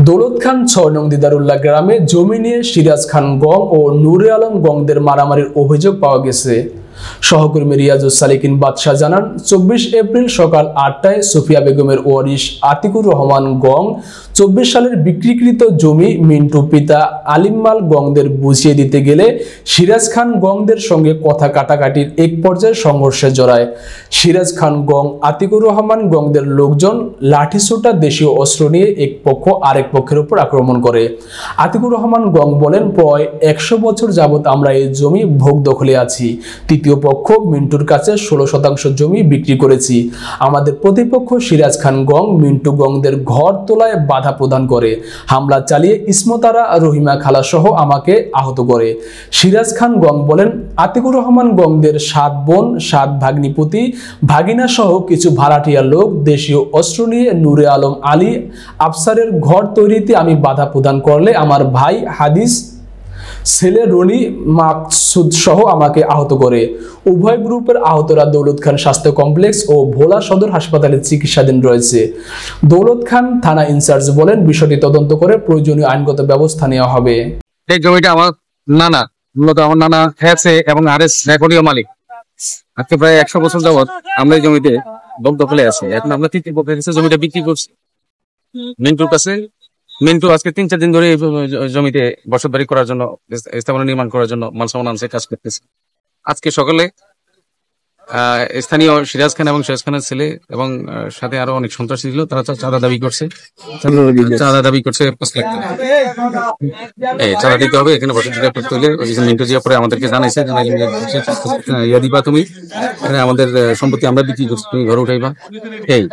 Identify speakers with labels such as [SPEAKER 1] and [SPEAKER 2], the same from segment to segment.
[SPEAKER 1] দৌলত খান ৬ নং দিদারুল্লাহ গ্রামে জমি নিয়ে সিরাজ খান গং ও নূরে আলম গংদের মারামারির অভিযোগ পাওয়া গেছে। সহকর্মী রিয়াজুস সালিকিন বাদশাহ জানান, ২৪ এপ্রিল সকাল ৮টায় সুফিয়া বেগমের ওয়ারিশ আতিকুর রহমান গং ২৪ সালের বিক্রিকৃত জমি মিন্টু পিতা আলিমমাল গংদের বুঝিয়ে দিতে গেলে সিরাজ খান গংদের সঙ্গে কথা কাটাকাটির এক পর্যায়ে সংঘর্ষে জড়ায়। সিরাজ খান গং আতিকুর রহমান গংদের লোকজন লাঠিসোঁটা দেশীয় অস্ত্র নিয়ে এক পক্ষ আরেক পক্ষের উপর আক্রমণ করে। আতিকুর রহমান গং বলেন, প্রায় ১০০ বছর যাবৎ আমরা এই জমি ভোগ দখলে আছি। তৃতীয় পক্ষ মিন্টুর কাছে ১৬% জমি বিক্রি করেছি। আমাদের প্রতিপক্ষ সিরাজ খান গং মিন্টু গংদের ঘর তোলায় বাধা প্রদান করে। হামলা চালিয়ে ইসমতারা রহিমা খালা সহ আমাকে আহত করে। সিরাজ খান গং বলেন, আতিকুর রহমান গংদের ৭ বোন ৭ ভাগ্নিপতি ভাগিনা সহ কিছু ভাড়াটিয়া লোক দেশীয় অস্ত্র নিয়ে নূরে আলম আলী আফসারের ঘর তৈরিতে আমি বাধা প্রদান করলে আমার ভাই হাদিস ছেলে রনি মাকসুদ সহ আমাকে আহত করে। উভয় গ্রুপের আহতরা দৌলত খান স্বাস্থ্য কমপ্লেক্স ও ভোলা সদর হাসপাতালে চিকিৎসাধীন রয়েছে। দৌলত খান থানা ইনচার্জ বলেন, বিষয়টি তদন্ত করে প্রয়োজনীয় আইনগত ব্যবস্থা নেওয়া হবে।
[SPEAKER 2] এই জমিটা আমার নানা, মূলত আমার নানা হয়েছে এবং আরএস রেকর্ডীয় মালিক। আজকে প্রায় ১০০ বছর যাবৎ আমরা এই জমিতে ভোগ দখলে আছি। এখন আমরা তৃতীয় পক্ষের কাছে জমিটা বিক্রি করছি মিন্টুর কাছে। মিন্টু আজকে ৩-৪ দিন ধরে জমিতে বসতবাড়ি করার জন্য, স্থাপনা নির্মাণ করার জন্য মাল সামান আনছে, কাজ করতেছে। আজকে সকালে স্থানীয় সিরাজ খান এবং সিরাজ খানের ছেলে এবং সাথে আরো অনেক সন্ত্রাসী ছিল, তারা চাঁদা দাবি করছে ৫ লাখ টাকা। চাঁদা দিতে হবে। এখানে বসতবাড়ি করতে হলে মিন্টু জিয়া পরে আমাদেরকে জানাইছে, ইয়া দিবা তুমি, আমাদের সম্পত্তি আমরা বিক্রি করছি, তুমি ঘরে উঠাইবা। এই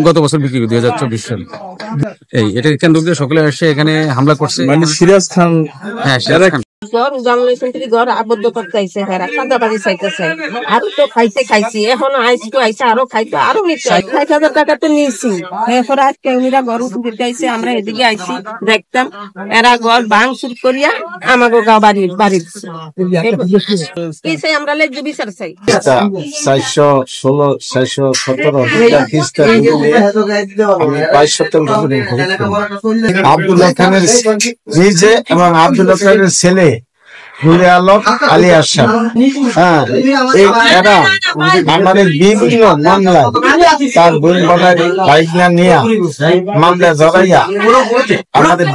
[SPEAKER 2] গত বছর বিক্রি ২০২৪ সালে। এটা কেন্দ্র করে সকলে এসে এখানে হামলা করছে।
[SPEAKER 3] মানে সিরাজ খান,
[SPEAKER 2] হ্যাঁ সিরাজ খান
[SPEAKER 4] ঘর আবদ্ধ করতে আইছে, কাঁদাবাড়ি চাইতেছে। আরো তো খাইছি এখন আইসে আরো খাইতো, আরো নিচ্ছে। ৬০,০০০ টাকা তো নিয়েছি। এরপর আজকে উনিরা ঘর উঠতে আইসে, আমরা এদিকে আইসি দেখতাম এরা ঘর ভাঙচুর করিয়া আমাকে গাঁও বাড়ি দিচ্ছে। আমরা লেজ বিচার চাই।
[SPEAKER 3] ৪১৬-৬১৭ আব্দুল্লাহ খানের নিজে এবং আব্দুল্লাহ খানের ছেলে নূরে আলম আলী আশরাফ, এরা আমাদের বিভিন্ন মামলায় তার বোন বাইকনা নিয়ে মামলা জড়াইয়া আমাদের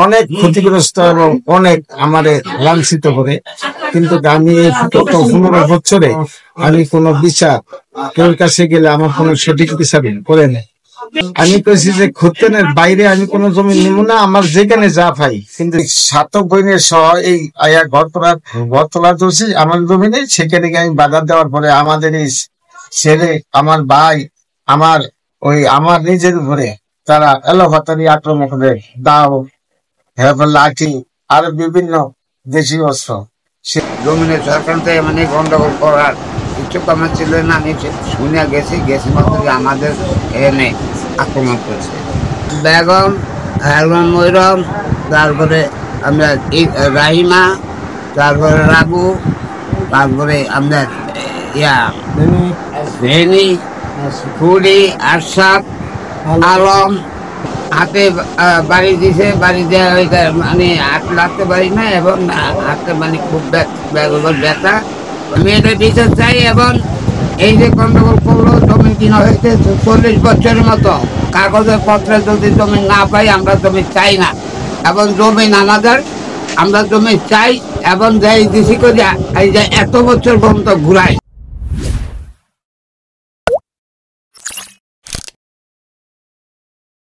[SPEAKER 3] অনেক ক্ষতিগ্রস্ত এবং অনেক আমাদের লাঞ্ছিত করে। কিন্তু আমি এই ১৫ বছরে আমি কোনো বিচার কেউ কাছে গেলে আমার কোনো সঠিক বিচার করে নেই। আমি কইছি যে খতিয়ানের বাইরে আমি কোনো জমি নিব না, আমার যেখানে যা পাই। কিন্তু ৭ বইনের সহ এই আয়া ঘর তোলা চলছে আমার জমি নেই, সেখানে আমি বাধা দেওয়ার পরে আমাদের এই ছেলে, আমার ভাই, আমার নিজের উপরে তারা এলোপাতারি আক্রমণ করে, দাও, লাঠি আর বিভিন্ন দেশীয় অস্ত্র।
[SPEAKER 5] জমিনের সরকার মানে গন্ডগোল করার ইচ্ছুক আমার ছিল না। আমি শুনে গেছি মাত্র আমাদের এনে আক্রমণ করেছে বেগম, ময়রম, তারপরে আমরা রাহিমা, তারপরে রাবু, তারপরে আপনার ভেনি, ফুলি, আশরাফ আলম হাতে বাড়ি দিছে। বাড়ি দেওয়া মানে হাত লাগতে পারি না এবং হাতে মানে খুব ব্যথা। আমি এটা বিচার চাই এবং এই যে গন্ডগোল করলো, জমি কিনা হয়েছে ৪০ বছরের মতো, কাগজের পত্রে যদি জমি না পাই আমরা জমি চাই না। এবং জমি নানাদার আমরা জমি চাই এবং যাই দিছি করে এই যে এত বছর পর্যন্ত ঘুরাই।